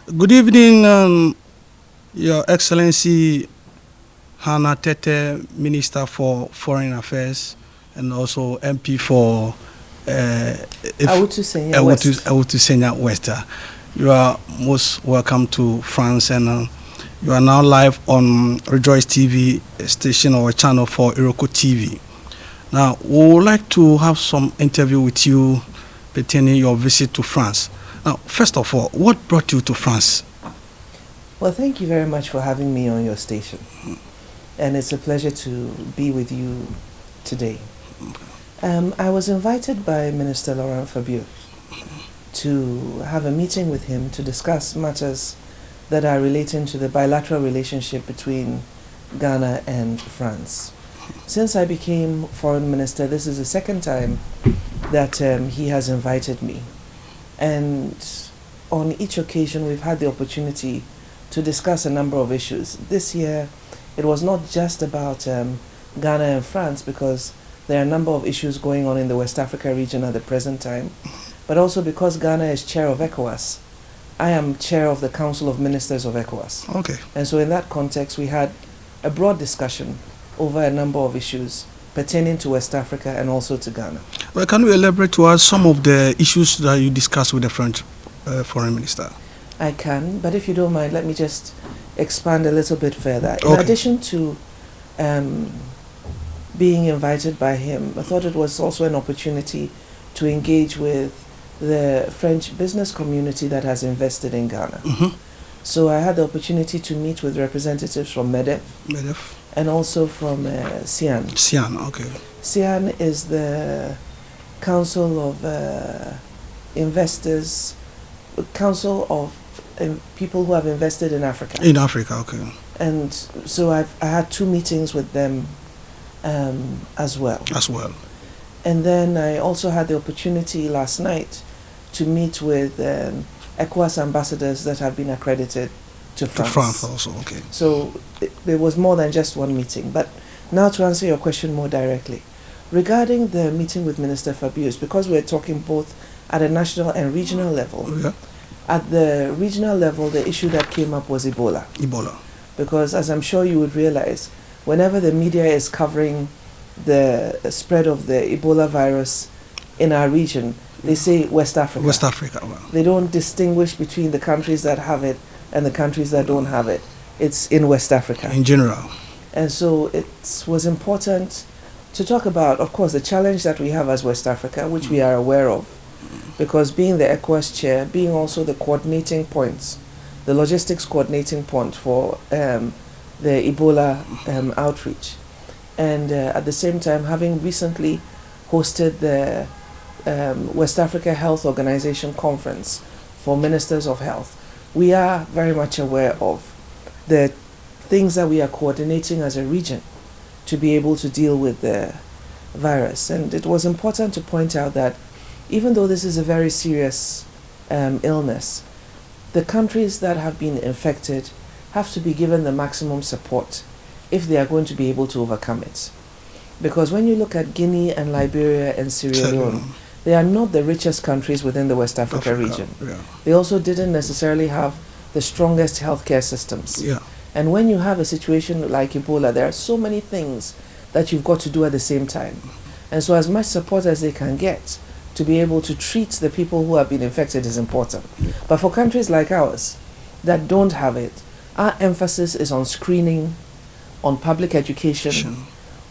Good evening, Your Excellency Hanna Tetteh, Minister for Foreign Affairs, and also MP for Awutu Senya West. You are most welcome to France, and you are now live on Rejoice TV station or channel for Iroko TV. Now, we would like to have some interview with you pertaining your visit to France. Now, first of all, what brought you to France? Well, thank you very much for having me on your station. And it's a pleasure to be with you today. I was invited by Minister Laurent Fabius to have a meeting with him to discuss matters that are relating to the bilateral relationship between Ghana and France. Since I became foreign minister, this is the second time that he has invited me. And on each occasion, we've had the opportunity to discuss a number of issues. This year, it was not just about Ghana and France, because there are a number of issues going on in the West Africa region at the present time, but also because Ghana is chair of ECOWAS. I am chair of the Council of Ministers of ECOWAS. Okay. And so in that context, we had a broad discussion over a number of issues pertaining to West Africa and also to Ghana. Well, can you elaborate to us some of the issues that you discussed with the French foreign minister? I can, but if you don't mind, let me just expand a little bit further. In Okay. addition to being invited by him, I thought it was also an opportunity to engage with the French business community that has invested in Ghana. Mm-hmm. So I had the opportunity to meet with representatives from MEDEF and also from CIAN. CIAN, okay. CIAN is the Council of Investors, Council of people who have invested in Africa. In Africa, okay. And so I had two meetings with them as well. As well. And then I also had the opportunity last night to meet with ECOWAS ambassadors that have been accredited to France. To France also, okay. So there was more than just one meeting. But now to answer your question more directly. Regarding the meeting with Minister Fabius, because we're talking both at a national and regional level, Yeah. at the regional level, the issue that came up was Ebola. Ebola. Because as I'm sure you would realize, whenever the media is covering the spread of the Ebola virus in our region, they say West Africa. West Africa, well. They don't distinguish between the countries that have it and the countries that don't have it. It's in West Africa. In general. And so it was important to talk about, of course, the challenge that we have as West Africa, which we are aware of, because being the ECOWAS chair, being also the coordinating points, the logistics coordinating point for the Ebola outreach. And at the same time, having recently hosted the West Africa Health Organization Conference for Ministers of Health, we are very much aware of the things that we are coordinating as a region to be able to deal with the virus. And it was important to point out that even though this is a very serious illness, the countries that have been infected have to be given the maximum support if they are going to be able to overcome it. Because when you look at Guinea and Liberia and Sierra Leone, they are not the richest countries within the West Africa region. Yeah. They also didn't necessarily have the strongest healthcare systems. Yeah. And when you have a situation like Ebola, there are so many things that you've got to do at the same time. And so as much support as they can get to be able to treat the people who have been infected is important. But for countries like ours that don't have it, our emphasis is on screening, on public education,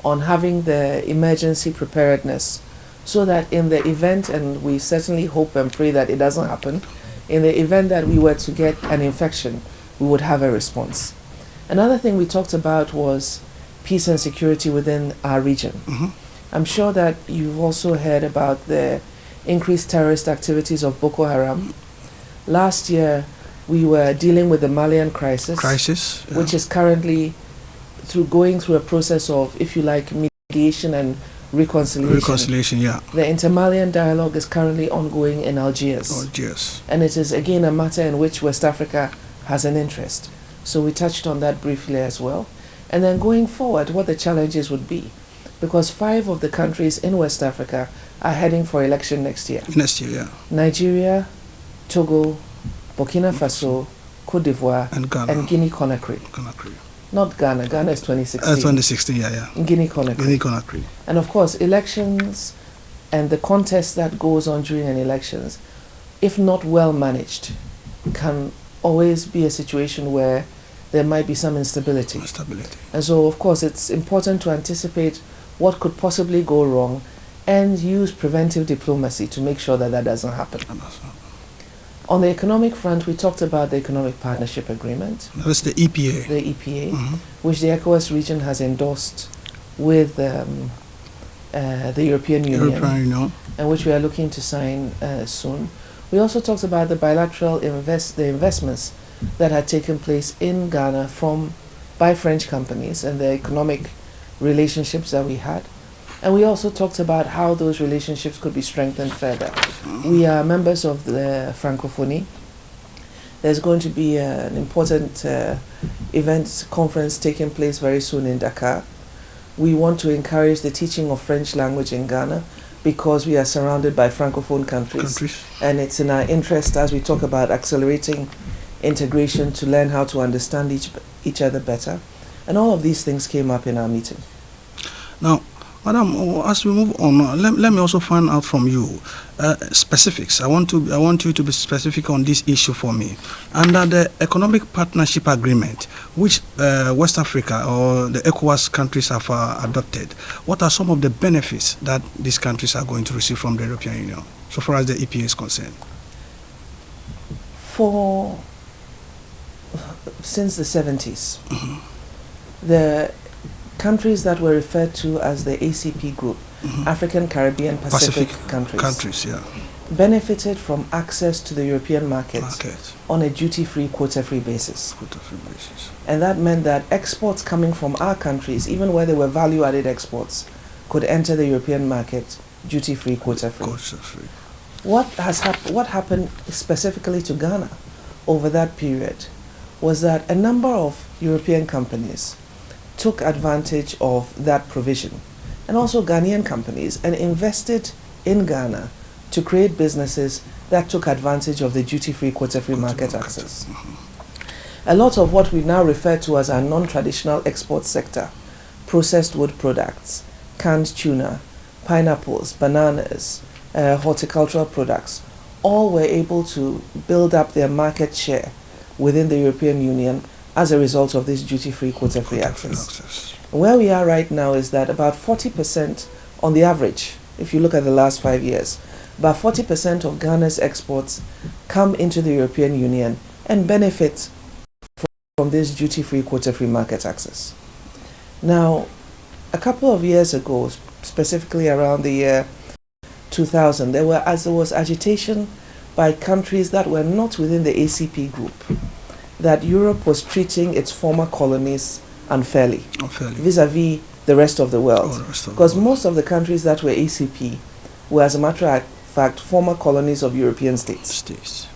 on having the emergency preparedness, so that in the event, and we certainly hope and pray that it doesn't happen, in the event that we were to get an infection, we would have a response. Another thing we talked about was peace and security within our region. Mm-hmm. I'm sure that you've also heard about the increased terrorist activities of Boko Haram. Last year, we were dealing with the Malian crisis, Yeah. which is currently going through a process of, if you like, mediation and reconciliation. Yeah. The inter-Malian dialogue is currently ongoing in Algiers. And it is again a matter in which West Africa has an interest. So we touched on that briefly as well. And then going forward, what the challenges would be. Because 5 of the countries in West Africa are heading for election next year. Next year, yeah. Nigeria, Togo, Burkina Faso, Cote d'Ivoire, and Guinea-Conakry. Not Ghana. Ghana is 2016. 2016, yeah. Guinea-Conakry. Guinea-Conakry. And of course, elections and the contest that goes on during an elections, if not well managed, can always be a situation where there might be some instability. And so, of course, it's important to anticipate what could possibly go wrong and use preventive diplomacy to make sure that that doesn't happen. On the economic front, we talked about the Economic Partnership Agreement. That's the EPA. The EPA, which the ECOWAS region has endorsed with the European Union, and which we are looking to sign soon. We also talked about the bilateral investments that had taken place in Ghana by French companies and the economic relationships that we had. And we also talked about how those relationships could be strengthened further. We are members of the Francophonie. There's going to be an important conference taking place very soon in Dakar. We want to encourage the teaching of French language in Ghana because we are surrounded by Francophone countries. And it's in our interest, as we talk about accelerating integration, to learn how to understand each other better. And all of these things came up in our meeting. Now, Madam, as we move on, let me also find out from you specifics. I want you to be specific on this issue for me. Under the Economic Partnership Agreement, which West Africa or the ECOWAS countries have adopted, what are some of the benefits that these countries are going to receive from the European Union, so far as the EPA is concerned? Since the 70s, the countries that were referred to as the ACP group, African, Caribbean, Pacific countries, benefited from access to the European market on a duty-free, quota-free basis. And that meant that exports coming from our countries, even where they were value-added exports, could enter the European market duty-free, quota-free. What happened specifically to Ghana over that period was that a number of European companies took advantage of that provision, and also Ghanaian companies, and invested in Ghana to create businesses that took advantage of the duty-free, quota-free market access. A lot of what we now refer to as our non-traditional export sector, processed wood products, canned tuna, pineapples, bananas, horticultural products, all were able to build up their market share within the European Union as a result of this duty-free, quota-free access. Where we are right now is that about 40% on the average, if you look at the last 5 years, about 40% of Ghana's exports come into the European Union and benefit from this duty-free, quota-free market access. Now, a couple of years ago, specifically around the year 2000, there was agitation by countries that were not within the ACP group that Europe was treating its former colonies unfairly vis-a-vis the rest of the world. Because most of the countries that were ACP were, as a matter of fact, former colonies of European states.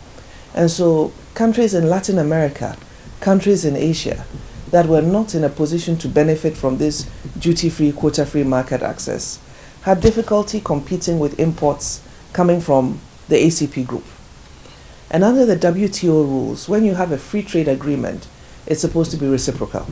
And so countries in Latin America, countries in Asia that were not in a position to benefit from this duty-free, quota-free market access had difficulty competing with imports coming from the ACP group. And under the WTO rules, when you have a free trade agreement, it's supposed to be reciprocal.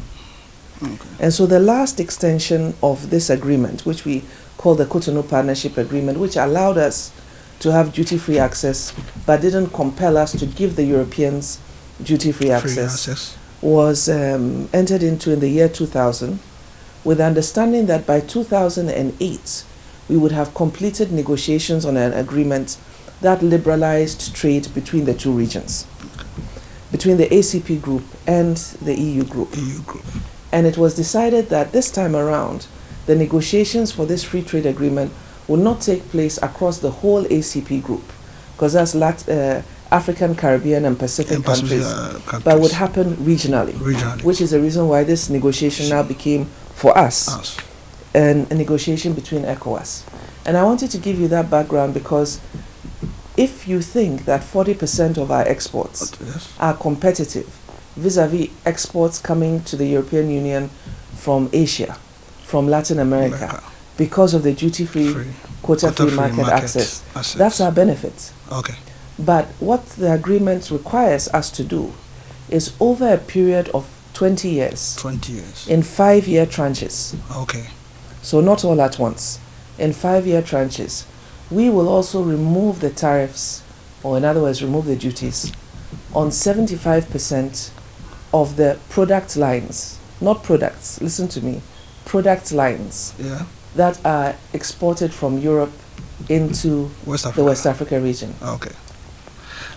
And so the last extension of this agreement, which we call the Cotonou Partnership Agreement, which allowed us to have duty-free access but didn't compel us to give the Europeans duty-free access, was entered into in the year 2000 with the understanding that by 2008 we would have completed negotiations on an agreement that liberalized trade between the two regions, between the ACP group and the EU group. And it was decided that this time around, the negotiations for this free trade agreement will not take place across the whole ACP group, because that's African, Caribbean, and Pacific countries, but would happen regionally, which is the reason why this negotiation now became, for us, a negotiation between ECOWAS. And I wanted to give you that background because if you think that 40% of our exports are competitive vis-a-vis exports coming to the European Union from Asia, from Latin America, because of the duty-free, quota-free market access, that's our benefit. But what the agreement requires us to do is over a period of 20 years. 20 years. In 5-year tranches. Okay. So not all at once. In 5-year tranches. We will also remove the tariffs, or in other words, remove the duties on 75% of the product lines, not products, listen to me, product lines that are exported from Europe into the West Africa region. Okay.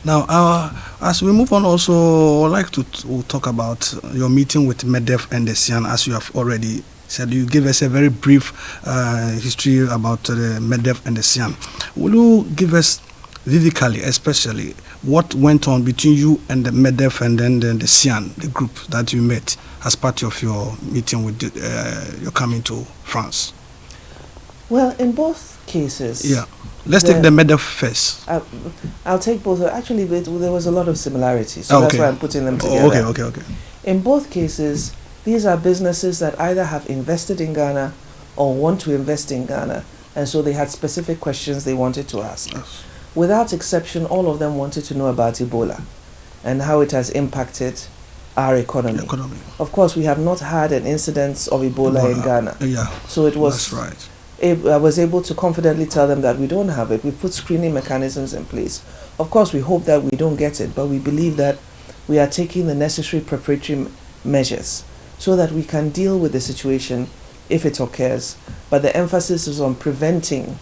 Now, as we move on, also, I'd like to talk about your meeting with MEDEF and the CIAN, as you have already said. You give us a very brief history about the MEDEF and the CIAN. Will you give us vividly, especially, what went on between you and the MEDEF and then the CIAN, the group that you met as part of your meeting with your coming to France? Well, in both cases... Yeah. Let's take the MEDEF first. I'll take both. Actually, there was a lot of similarities, so that's why I'm putting them together. Okay. In both cases, these are businesses that either have invested in Ghana or want to invest in Ghana, and so they had specific questions they wanted to ask. Yes. Without exception, all of them wanted to know about Ebola and how it has impacted our economy. Of course, we have not had an incidence of Ebola in Ghana. Yeah, so it was. That's right. I was able to confidently tell them that we don't have it. We put screening mechanisms in place. Of course, we hope that we don't get it, but we believe that we are taking the necessary preparatory measures so that we can deal with the situation if it occurs. But the emphasis is on preventing,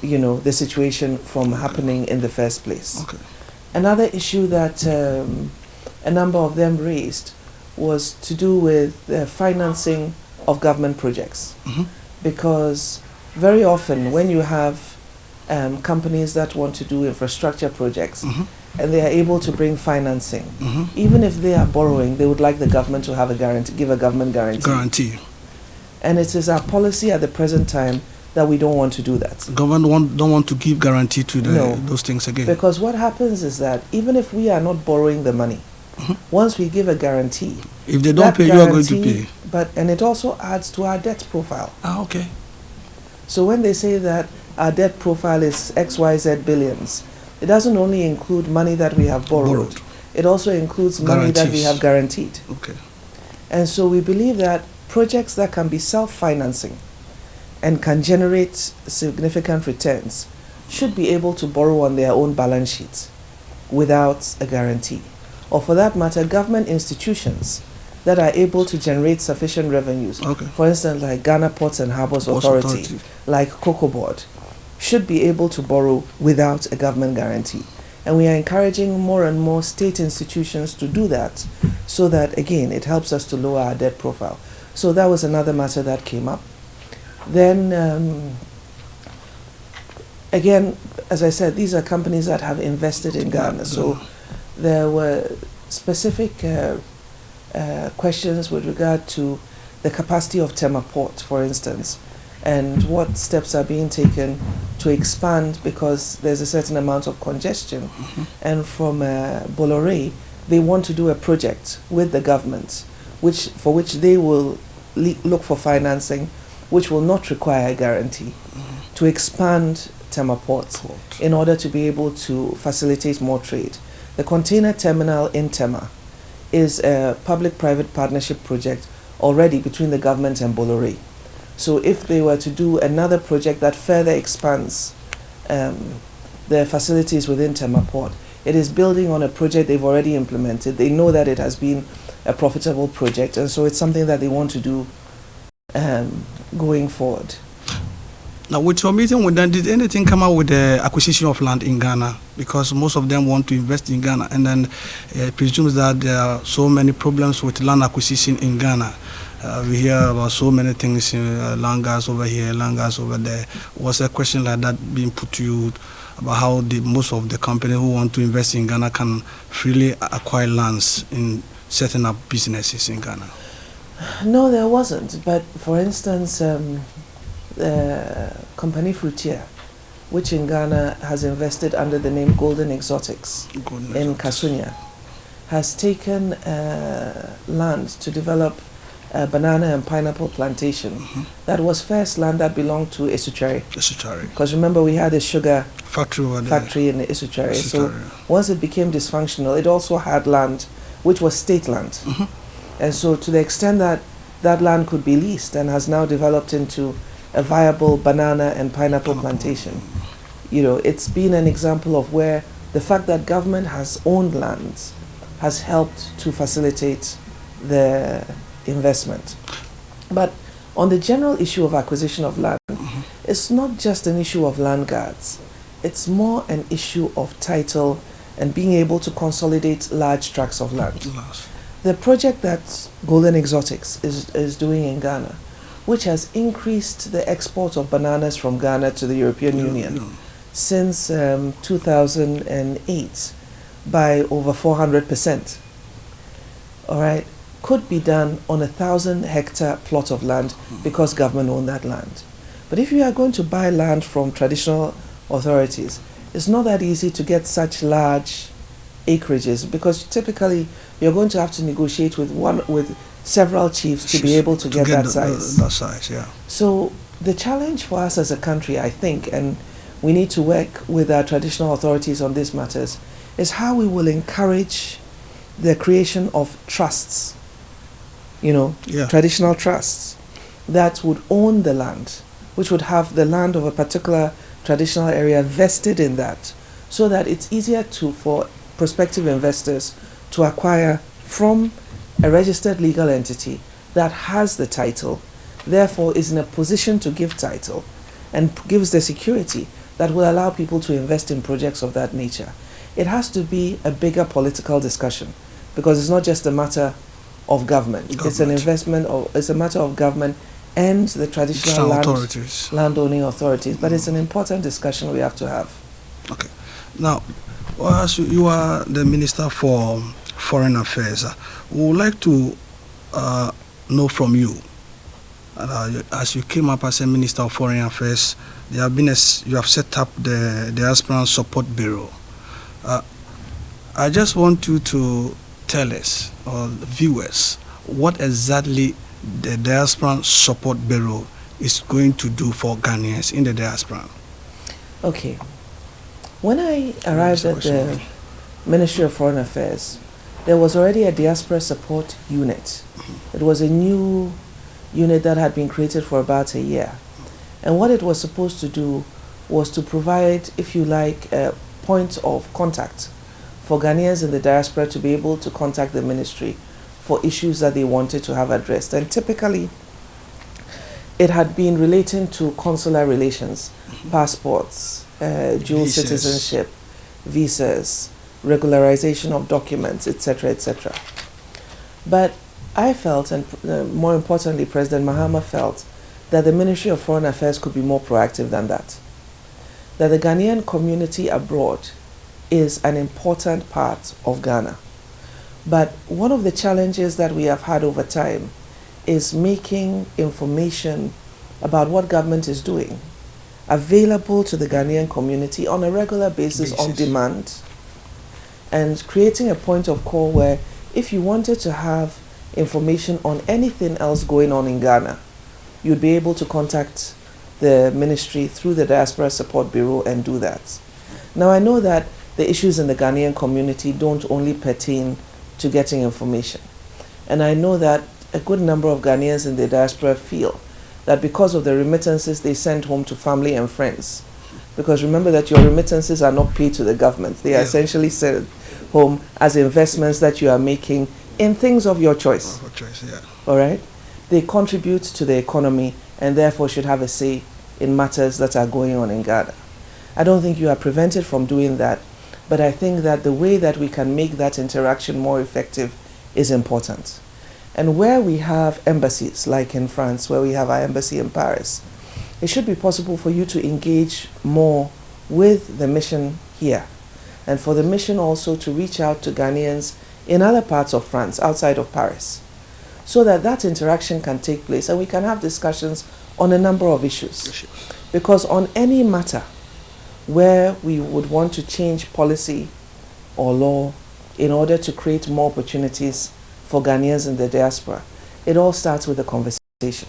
the situation from happening in the first place. Okay. Another issue that a number of them raised was to do with the financing of government projects. Mm-hmm. Because very often when you have companies that want to do infrastructure projects and they are able to bring financing, even if they are borrowing, they would like the government to have a guarantee, give a government guarantee. And it is our policy at the present time that we don't want to do that. Government don't want to give guarantee to those things again. Because what happens is that even if we are not borrowing the money, once we give a guarantee, if they don't pay, you are going to pay. And it also adds to our debt profile. Okay. So when they say that our debt profile is XYZ billions, it doesn't only include money that we have borrowed. It also includes money that we have guaranteed. Okay. And so we believe that projects that can be self-financing and can generate significant returns should be able to borrow on their own balance sheets without a guarantee. Or for that matter, government institutions that are able to generate sufficient revenues. Okay. For instance, like Ghana Ports and Harbours Authority, like Cocoa Board, should be able to borrow without a government guarantee. And we are encouraging more and more state institutions to do that so that, again, it helps us to lower our debt profile. So that was another matter that came up. Then, again, as I said, these are companies that have invested in Ghana. So there were specific questions with regard to the capacity of Tema Port, for instance, and what steps are being taken to expand because there's a certain amount of congestion. And from Bolloré, they want to do a project with the government, for which they will look for financing, which will not require a guarantee, to expand Tema Port in order to be able to facilitate more trade. The container terminal in Tema is a public-private partnership project already between the government and Bolloré. So if they were to do another project that further expands their facilities within Tema Port, it is building on a project they've already implemented. They know that it has been a profitable project, and so it's something that they want to do going forward. Now, with your meeting with them, did anything come out with the acquisition of land in Ghana? Because most of them want to invest in Ghana, and then it presumes that there are so many problems with land acquisition in Ghana. We hear about so many things, land gas over here, land gas over there. Was a question like that being put to you about how most of the companies who want to invest in Ghana can freely acquire lands in setting up businesses in Ghana? No, there wasn't. But for instance, Compagnie Fruitière, which in Ghana has invested under the name Golden Exotics in Kasunya, has taken land to develop a banana and pineapple plantation. That was first land that belonged to Esuchari. Because remember, we had a sugar factory in the Esuchari. So once it became dysfunctional, it also had land which was state land. And so to the extent that that land could be leased and has now developed into a viable banana and pineapple plantation, you know, it's been an example of where the fact that government has owned lands has helped to facilitate the investment. But on the general issue of acquisition of land, it's not just an issue of land guards. It's more an issue of title and being able to consolidate large tracts of land. The project that Golden Exotics is doing in Ghana, which has increased the export of bananas from Ghana to the European Union since 2008 by over 400%, all right, could be done on a 1,000-hectare plot of land because government owned that land. But if you are going to buy land from traditional authorities, it's not that easy to get such large acreages, because typically you're going to have to negotiate with several chiefs to be able to get that size. That size, yeah. So the challenge for us as a country, I think, and we need to work with our traditional authorities on these matters, is how we will encourage the creation of trusts, you know, traditional trusts that would own the land, which would have the land of a particular traditional area vested in that, so that it's easier for prospective investors to acquire from a registered legal entity that has the title, therefore is in a position to give title and gives the security that will allow people to invest in projects of that nature. It has to be a bigger political discussion, because it's not just a matter of government. It's an investment, or it's a matter of government and the traditional landowning authorities. But it's an important discussion we have to have. Okay. Now, as you are the Minister for Foreign Affairs, we would like to know from you, as you came up as a Minister of Foreign Affairs, you have set up the Diaspora Support Bureau. I just want you to tell us, or the viewers, what exactly the Diaspora Support Bureau is going to do for Ghanaians in the diaspora. Okay. When I arrived at the Ministry of Foreign Affairs, there was already a Diaspora Support Unit. It was a new unit that had been created for about a year. And what it was supposed to do was to provide, if you like, a point of contact for Ghanaians in the diaspora to be able to contact the ministry for issues that they wanted to have addressed. And typically, it had been relating to consular relations, passports, dual citizenship, visas, regularization of documents, etc., etc. But I felt, and more importantly, President Mahama felt, that the Ministry of Foreign Affairs could be more proactive than that. That the Ghanaian community abroad is an important part of Ghana. But one of the challenges that we have had over time is making information about what government is doing available to the Ghanaian community on a regular basis. On demand, and creating a point of call where if you wanted to have information on anything else going on in Ghana, you'd be able to contact the ministry through the Diaspora Support Bureau and do that. Now, I know that the issues in the Ghanaian community don't only pertain to getting information. And I know that a good number of Ghanaians in the diaspora feel that because of the remittances they send home to family and friends, because remember that your remittances are not paid to the government, they are essentially sent home as investments that you are making in things of your choice. All right? They contribute to the economy and therefore should have a say in matters that are going on in Ghana. I don't think you are prevented from doing that, but I think that the way that we can make that interaction more effective is important. And where we have embassies, like in France, where we have our embassy in Paris, it should be possible for you to engage more with the mission here, and for the mission also to reach out to Ghanaians in other parts of France, outside of Paris, so that that interaction can take place and we can have discussions on a number of issues. Because on any matter where we would want to change policy or law in order to create more opportunities for Ghanaians in the diaspora, it all starts with a conversation.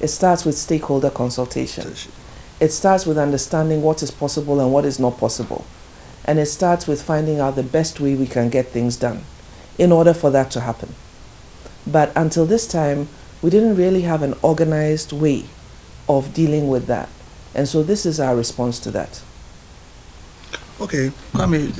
It starts with stakeholder consultation. It starts with understanding what is possible and what is not possible. And it starts with finding out the best way we can get things done. in order for that to happen. But until this time, we didn't really have an organized way of dealing with that. And so this is our response to that. Okay, Kwame,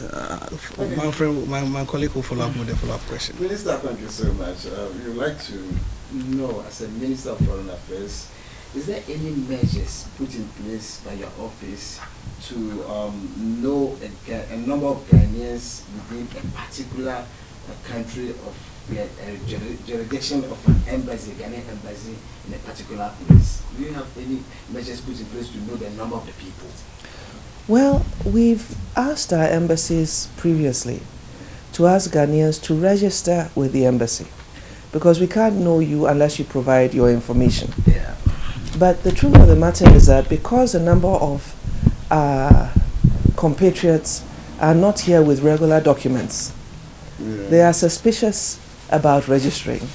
my friend, my colleague will follow up with the follow-up question. Minister, thank you so much. We would like to know, as a Minister of Foreign Affairs, is there any measures put in place by your office to know a number of Ghanaians within a particular country of jurisdiction of an embassy, Ghanaian embassy in a particular place? Do you have any measures put in place to know the number of the people? Well, we've asked our embassies previously to ask Ghanaians to register with the embassy, because we can't know you unless you provide your information. Yeah. But the truth of the matter is that because a number of compatriots are not here with regular documents, they are suspicious about registering,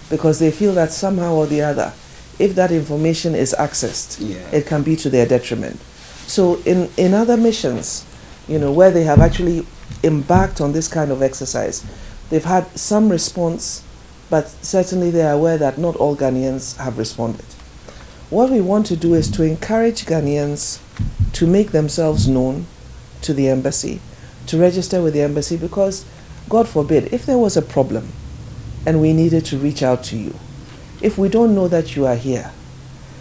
because they feel that somehow or the other, if that information is accessed, it can be to their detriment. So in other missions, where they have actually embarked on this kind of exercise, they've had some response, but certainly they are aware that not all Ghanaians have responded. What we want to do is to encourage Ghanaians to make themselves known to the embassy, to register with the embassy, because, God forbid, if there was a problem and we needed to reach out to you, if we don't know that you are here,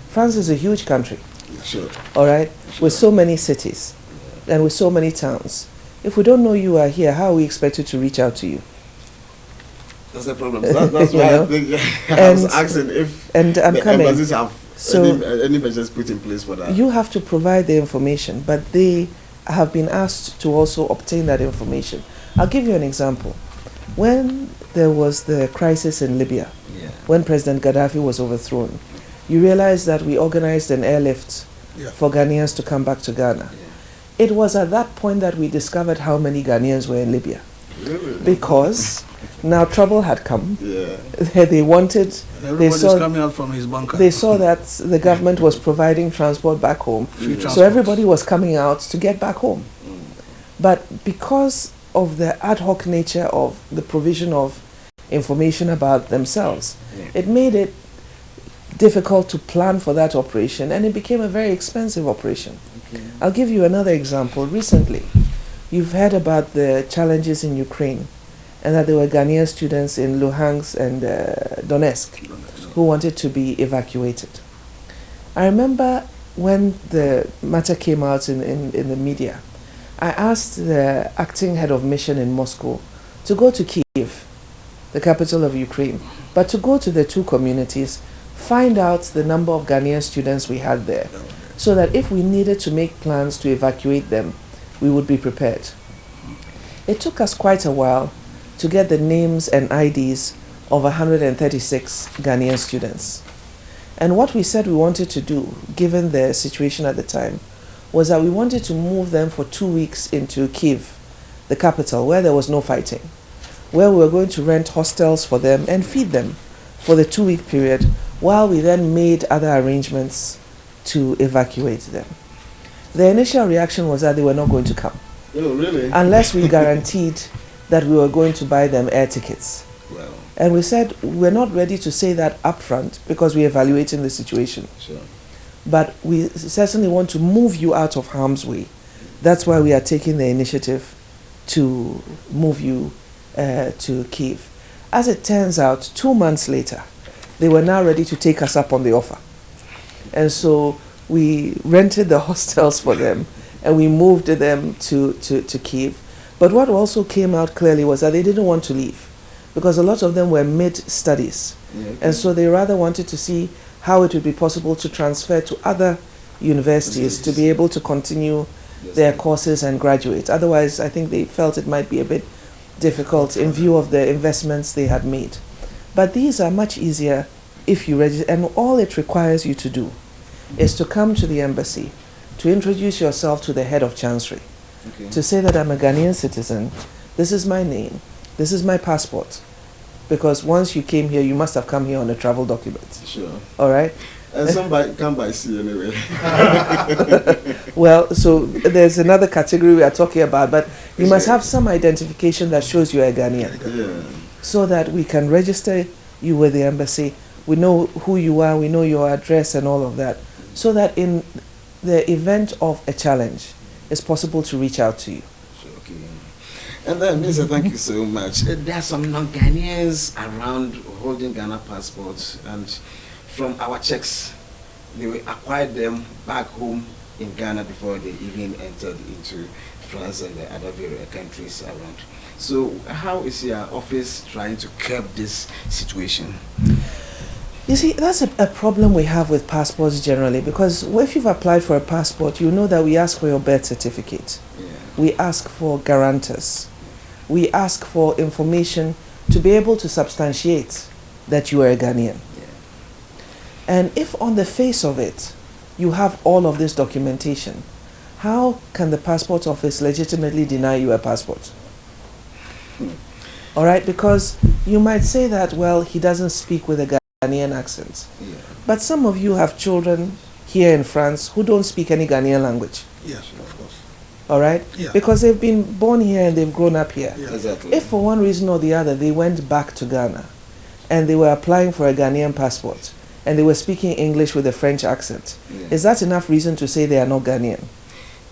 France is a huge country. Sure. All right? Sure. With so many cities and with so many towns. If we don't know you are here, how are we expected to reach out to you? That's the problem. That's why I think I was asking if I'm the coming. embassies have any measures put in place for that. You have to provide the information, but they have been asked to also obtain that information. I'll give you an example. When there was the crisis in Libya, when President Gaddafi was overthrown, you realize that we organized an airlift for Ghanaians to come back to Ghana. It was at that point that we discovered how many Ghanaians were in Libya. Really? Because now trouble had come. They wanted... Everybody's coming out from his bunker. They saw that the government was providing transport back home. So everybody was coming out to get back home. But because of the ad hoc nature of the provision of information about themselves, it made it difficult to plan for that operation, and it became a very expensive operation. I'll give you another example. Recently, you've heard about the challenges in Ukraine, and that there were Ghanaian students in Luhansk and Donetsk who wanted to be evacuated. I remember when the matter came out in the media, I asked the acting head of mission in Moscow to go to Kyiv, the capital of Ukraine, but to go to the two communities, find out the number of Ghanaian students we had there, so that if we needed to make plans to evacuate them, we would be prepared. It took us quite a while to get the names and IDs of 136 Ghanaian students. And what we said we wanted to do, given the situation at the time, was that we wanted to move them for 2 weeks into Kyiv, the capital, where there was no fighting, where we were going to rent hostels for them and feed them for the 2-week period, while we then made other arrangements to evacuate them. The initial reaction was that they were not going to come. Oh, really? Unless we guaranteed that we were going to buy them air tickets. Wow. And we said we're not ready to say that upfront because we're evaluating the situation. Sure. But we certainly want to move you out of harm's way. That's why we are taking the initiative to move you to Kyiv. As it turns out, 2 months later, they were now ready to take us up on the offer. And so we rented the hostels for them and we moved them to Kyiv. But what also came out clearly was that they didn't want to leave, because a lot of them were mid-studies. And so they rather wanted to see how it would be possible to transfer to other universities to be able to continue their courses and graduate. Otherwise, I think they felt it might be a bit difficult in view of the investments they had made. But these are much easier if you register, and all it requires you to do is to come to the embassy, to introduce yourself to the head of chancery, to say that I'm a Ghanaian citizen, this is my name, this is my passport. Because once you came here, you must have come here on a travel document. Sure. All right? And somebody come by sea anyway. Well, so there's another category we are talking about, but you must have some identification that shows you're a Ghanaian. Yeah. so that we can register you with the embassy. We know who you are, we know your address and all of that, so that in the event of a challenge, it's possible to reach out to you. Okay. And then, Mr. Thank you so much. There are some non-Ghanaians around holding Ghana passports, and from our checks, they acquired them back home in Ghana before they even entered into France and the other various countries around. So how is your office trying to curb this situation? You see, that's a problem we have with passports generally, because if you've applied for a passport, you know that we ask for your birth certificate. Yeah. We ask for guarantors. We ask for information to be able to substantiate that you are a Ghanaian. Yeah. And if on the face of it, you have all of this documentation, how can the passport office legitimately deny you a passport? All right, because you might say that, well, he doesn't speak with a Ghanaian accent. Yeah. But some of you have children here in France who don't speak any Ghanaian language. Yes, of course. All right? Yeah. Because they've been born here and they've grown up here. Yeah. Exactly. If for one reason or the other they went back to Ghana and they were applying for a Ghanaian passport and they were speaking English with a French accent, Yeah. is that enough reason to say they are not Ghanaian?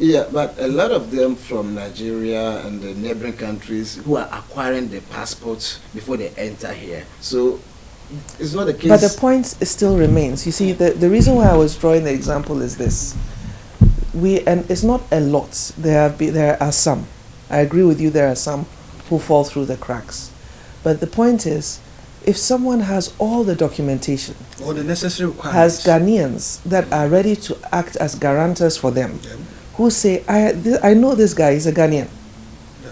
Yeah, but a lot of them from Nigeria and the neighboring countries who are acquiring the passports before they enter here. So it's not the case. But the point still remains. You see, the reason why I was drawing the example is this. And it's not a lot. There are some. I agree with you, there are some who fall through the cracks. But the point is, if someone has all the documentation, Or the necessary requirements. has Ghanaians that are ready to act as guarantors for them, Yeah. who say, I know this guy is a Ghanaian,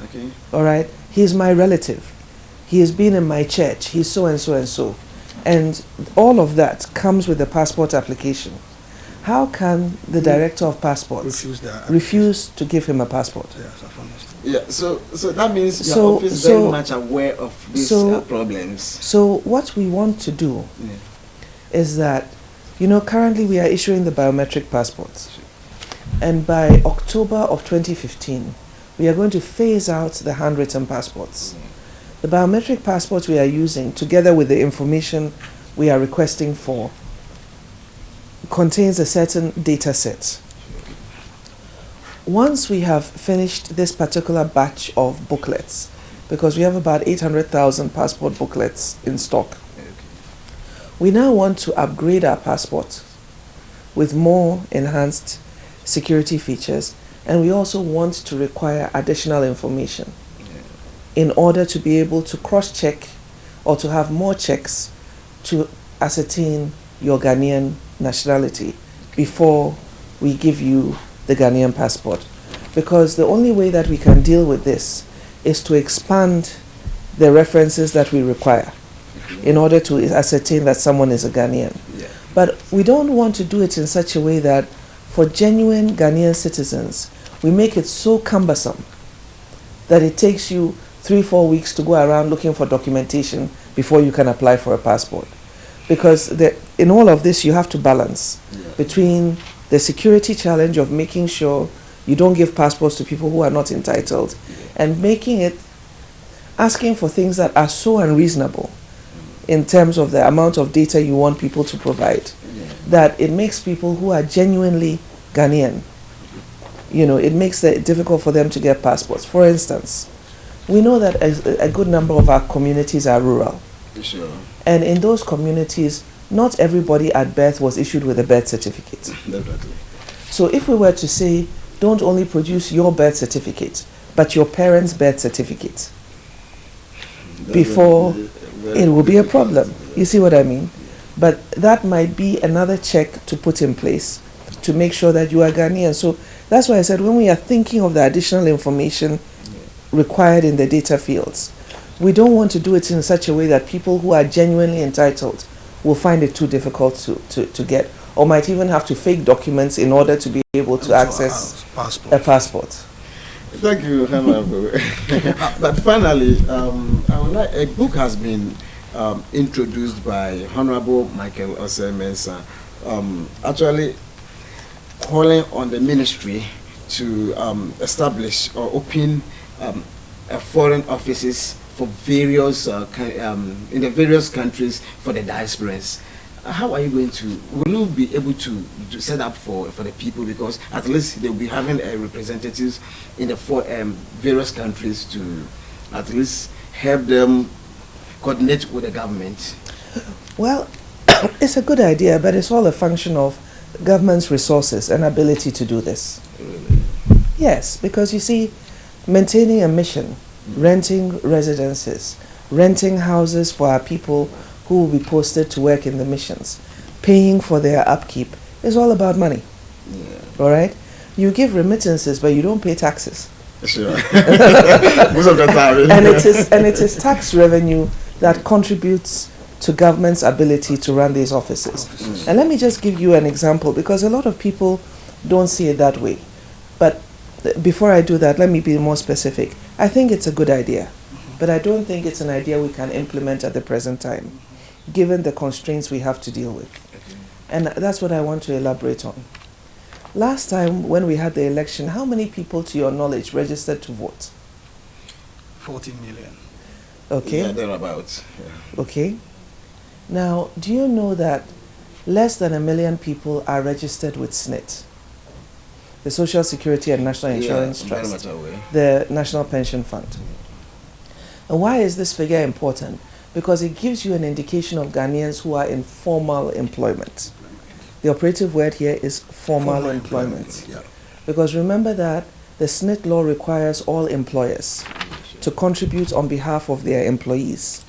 Okay. all right? He's my relative. He has been in my church. He's so and so and so. And all of that comes with the passport application. How can the director of passports refuse to give him a passport? Yes, I've understood. Yeah, so that means your So- office is so- very much aware of these so- problems. So what we want to do Yeah. is that, currently we are issuing the biometric passports. And by October of 2015, we are going to phase out the handwritten passports. The biometric passports we are using, together with the information we are requesting for, contains a certain data set. Once we have finished this particular batch of booklets, because we have about 800,000 passport booklets in stock, we now want to upgrade our passport with more enhanced security features, and we also want to require additional information in order to be able to cross-check or to have more checks to ascertain your Ghanaian nationality before we give you the Ghanaian passport. Because the only way that we can deal with this is to expand the references that we require in order to ascertain that someone is a Ghanaian. Yeah. But we don't want to do it in such a way that for genuine Ghanaian citizens, we make it so cumbersome that it takes you 3-4 weeks to go around looking for documentation before you can apply for a passport. Because in all of this, you have to balance between the security challenge of making sure you don't give passports to people who are not entitled, and asking for things that are so unreasonable in terms of the amount of data you want people to provide, that it makes people who are genuinely Ghanaian, it makes it difficult for them to get passports. For instance, we know that a good number of our communities are rural. Sure. And in those communities, not everybody at birth was issued with a birth certificate. Definitely. So if we were to say, don't only produce your birth certificate, but your parents' birth certificate, before it will be a problem. You see what I mean? But that might be another check to put in place to make sure that you are Ghanaian. So that's why I said when we are thinking of the additional information required in the data fields, we don't want to do it in such a way that people who are genuinely entitled will find it too difficult to get, or might even have to fake documents in order to be able to access a passport. Thank you, Hanna. But finally, a book has been introduced by Honorable Michael Osei-Mensah, actually calling on the ministry to establish or open foreign offices for various in the various countries for the diasporans. How are you going to? Will you be able to set up for the people, because at least they'll be having representatives in the various countries to at least help them coordinate with the government? Well, it's a good idea, but it's all a function of government's resources and ability to do this. Really? Yes, because you see, maintaining a mission, renting residences, renting houses for our people who will be posted to work in the missions, paying for their upkeep, is all about money. Yeah. All right? You give remittances, but you don't pay taxes. Sure. Most of the time. and it is tax revenue that contributes to government's ability to run these offices. And let me just give you an example, because a lot of people don't see it that way. But before I do that, let me be more specific. I think it's a good idea, but I don't think it's an idea we can implement at the present time, given the constraints we have to deal with. And that's what I want to elaborate on. Last time when we had the election, how many people, to your knowledge, registered to vote? 40 million. Okay. Yeah, thereabouts. Yeah. Okay. Now, do you know that less than 1 million people are registered with SNIT, the Social Security and National Insurance Trust, the National Pension Fund? And why is this figure important? Because it gives you an indication of Ghanaians who are in formal employment. The operative word here is formal employment. Yeah. Because remember that the SNIT law requires all employers to contribute on behalf of their employees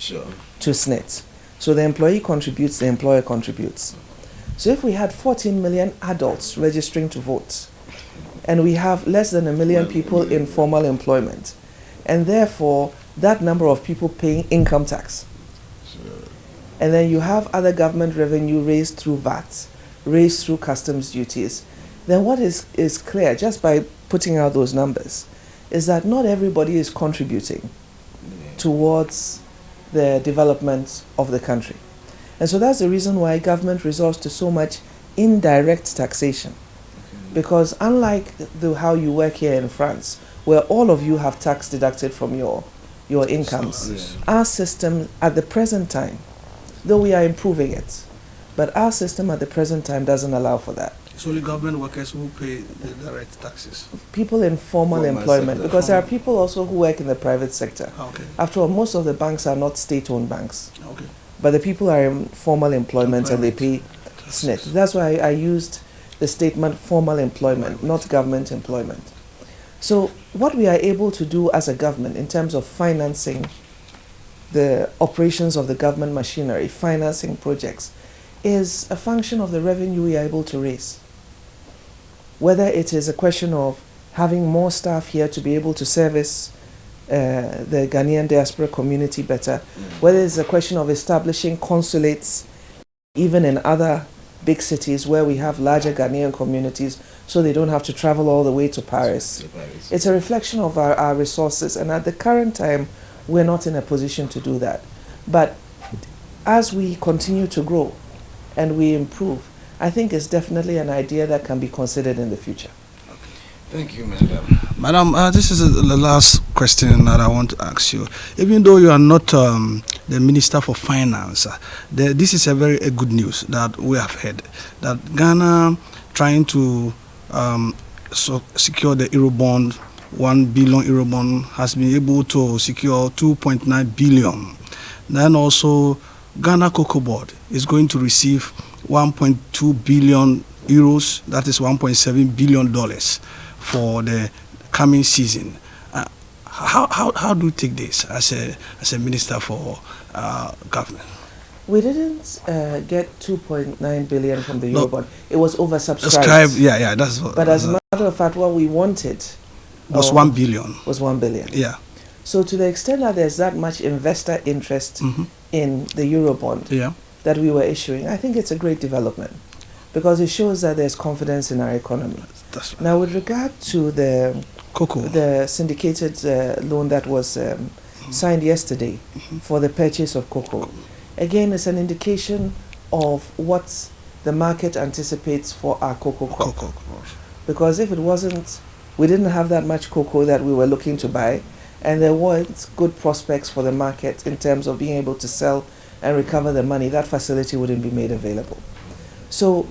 to SNIT. So the employee contributes, the employer contributes. So if we had 14 million adults registering to vote, and we have less than 1 million people in formal employment, and therefore that number of people paying income tax, and then you have other government revenue raised through VAT, raised through customs duties, then what is clear, just by putting out those numbers, is that not everybody is contributing towards the development of the country. And so that's the reason why government resorts to so much indirect taxation. Because unlike how you work here in France, where all of you have tax deducted from your incomes, our system at the present time, though we are improving it, but our system at the present time doesn't allow for that. It's only government workers who pay the direct taxes. People in formal employment, because there are people also who work in the private sector. Okay. After all, most of the banks are not state-owned banks. Okay. But the people are in formal employment and they pay SNIT. That's why I used the statement formal employment, not government employment. So what we are able to do as a government in terms of financing the operations of the government machinery, financing projects, is a function of the revenue we are able to raise. Whether it is a question of having more staff here to be able to service the Ghanaian diaspora community better, whether it's a question of establishing consulates even in other big cities where we have larger Ghanaian communities so they don't have to travel all the way to Paris. It's a reflection of our resources, and at the current time we're not in a position to do that. But as we continue to grow and we improve, I think it's definitely an idea that can be considered in the future. Thank you, Madam. Madam, this is the last question that I want to ask you. Even though you are not the Minister for Finance, this is a very good news that we have heard, that Ghana trying to secure the Eurobond, 1 billion Eurobond, has been able to secure 2.9 billion. Then also, Ghana Cocoa Board is going to receive 1.2 billion euros, that is $1.7 billion for the coming season. How do you take this as a minister for government? We didn't get 2.9 billion from the Eurobond. It was oversubscribed. That's what. But as a matter of fact, what we wanted was 1 billion. Was 1 billion. Yeah. So to the extent that there's that much investor interest in the Eurobond that we were issuing, I think it's a great development, because it shows that there's confidence in our economy. That's right. Now, with regard to the cocoa, the syndicated loan that was signed yesterday for the purchase of cocoa, again, it's an indication of what the market anticipates for our cocoa crop. Because if it wasn't, we didn't have that much cocoa that we were looking to buy, and there weren't good prospects for the market in terms of being able to sell and recover the money, that facility wouldn't be made available. So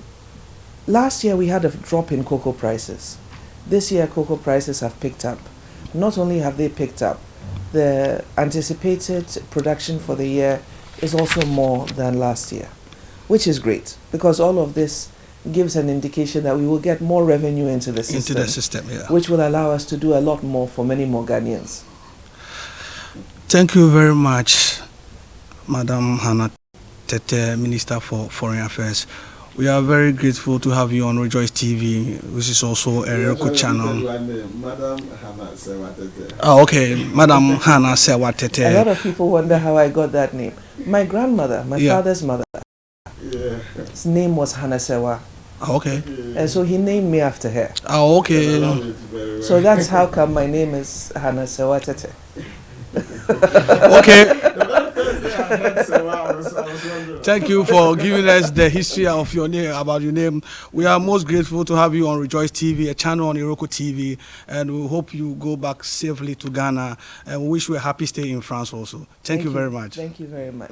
last year we had a drop in cocoa prices. This year cocoa prices have picked up. Not only have they picked up, the anticipated production for the year is also more than last year, which is great because all of this gives an indication that we will get more revenue into the system, yeah. which will allow us to do a lot more for many more Ghanaians. Thank you very much, Madam Hanna Tetteh, Minister for Foreign Affairs. We are very grateful to have you on Rejoice TV, which is also a Iroko channel. Madam Hanna Serwaa Tetteh. Oh, okay, Madam Hanna Serwaa Tetteh. A lot of people wonder how I got that name. My grandmother, my father's mother, his name was Hanna Serwaa. Oh, okay. And so he named me after her. Oh, okay. So that's how come my name is Hanna Serwaa Tetteh. Okay. Thank you for giving us the history of your name, about your name. We are most grateful to have you on Rejoice TV, a channel on Iroko TV, and we hope you go back safely to Ghana, and we wish you a happy stay in France also. Thank you very much. Thank you very much.